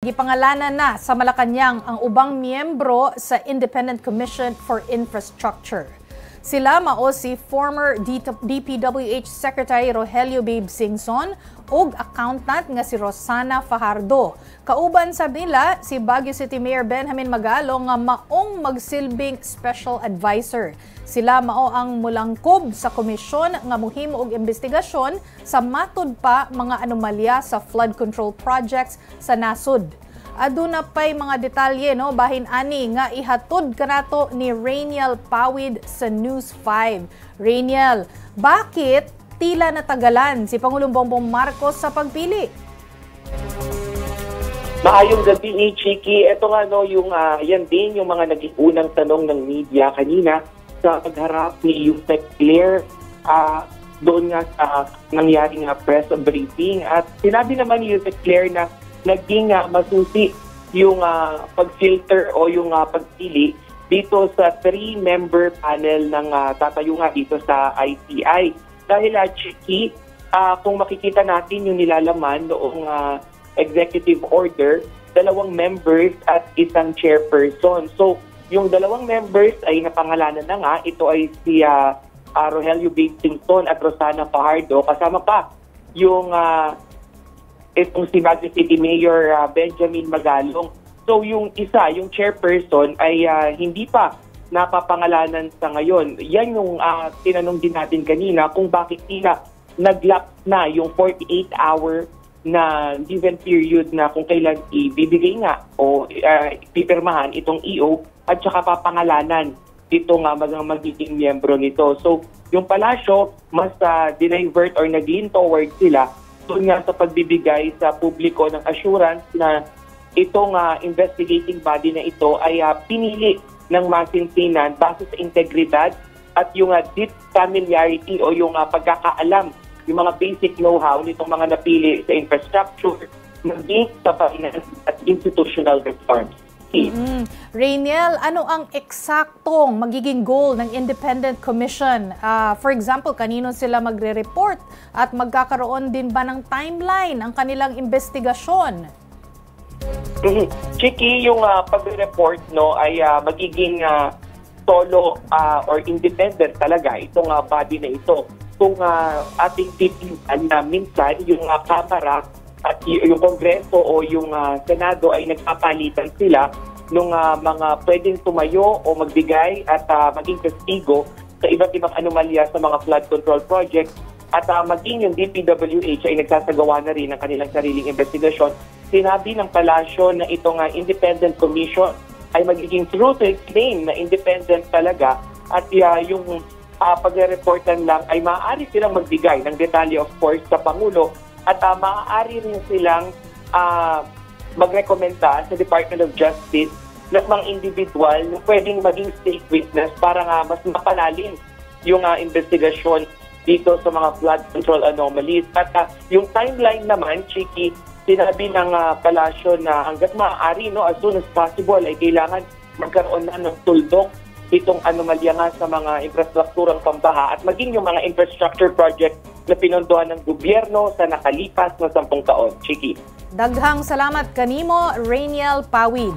gipangalanan na sa Malacanang ang ubang miyembro sa Independent Commission for Infrastructure. Sila mao si former DPWH Secretary Rogelio Babe Singson ug accountant nga si Rosana Fajardo. Kauban sa nila si Baguio City Mayor Benjamin Magalo nga maong magsilbing special advisor. Sila mao ang mulangkob sa komisyon nga mohimo og investigasyon sa matud pa mga anomalya sa flood control projects sa nasud. Aduna pay mga detalye no bahin ani nga ihatod kanato ni Rainiel Pawid sa News 5. Rainiel, bakit tila natagalan si Pangulong Bongbong Marcos sa pagpili? Maayong gabi ni Chiki. Ito nga no, yung yan din yung mga naging unang tanong ng media kanina sa pagharap ni Yusek Claire doon nga sa nangyaring press briefing. At sinabi naman ni Yusek Claire na naging masusi yung pag-filter o yung pagpili dito sa 3-member panel ng tatayo nga dito sa ICI. Dahil Chiki, kung makikita natin yung nilalaman noong executive order, 2 members at 1 chairperson. So, yung 2 members ay napangalanan na nga. Ito ay si Rogelio Babe Singson at Rosana Fajardo. Kasama pa yung itong si Baguio City Mayor Benjamin Magalong. So yung isa, yung chairperson ay hindi pa napapangalanan sa ngayon. Yan yung tinanong din natin kanina kung bakit tila nag-lapse na yung 48-hour na given period na kung kailan ibibigay nga o pipirmahan itong EO at saka papangalanan itong magiging miyembro nito. So yung palasyo mas dinivert or nag-lean towards sila doon nga sa pagbibigay sa publiko ng assurance na itong investigating body na ito ay pinili ng masinsinan base sa integridad at yung deep familiarity o yung pagkakaalam, yung mga basic know-how nitong mga napili sa infrastructure, maging sa finance at institutional reforms. Rainiel, ano ang eksaktong magiging goal ng Independent Commission? For example, kanino sila magre-report at magkakaroon din ba ng timeline ang kanilang investigasyon? Chiki, yung pag-report no, ay magiging solo or independent talaga itong body na ito. Kung ating titipan na minsan yung Kamara at yung Kongreso o yung Senado ay nagpapalitan sila nung mga pwedeng tumayo o magbigay at maging testigo sa iba't ibang anomalya sa mga flood control projects at maging yung DPWH ay nagsasagawa na rin ng kanilang sariling investigasyon. Sinabi ng palasyo na itong Independent Commission ay magiging true to its name na independent talaga at yung pag-reportan lang ay maaari silang magbigay ng detalye of course sa Pangulo at maaari rin silang magrekomenda sa Department of Justice ng mga individual na pwedeng maging state witness para nga mas mapalalim yung investigasyon dito sa mga flood control anomalies. At yung timeline naman, Chiki, sinabi ng palasyo na hanggat maaari, no, as soon as possible ay kailangan magkaroon na ng tuldok itong anomalya nga sa mga infrastrukturang pambaha at maging yung mga infrastructure project na pinondohan ng gobyerno sa nakalipas na 10 taon. Chiki. Daghang salamat kanimo, Rainiel Pawid.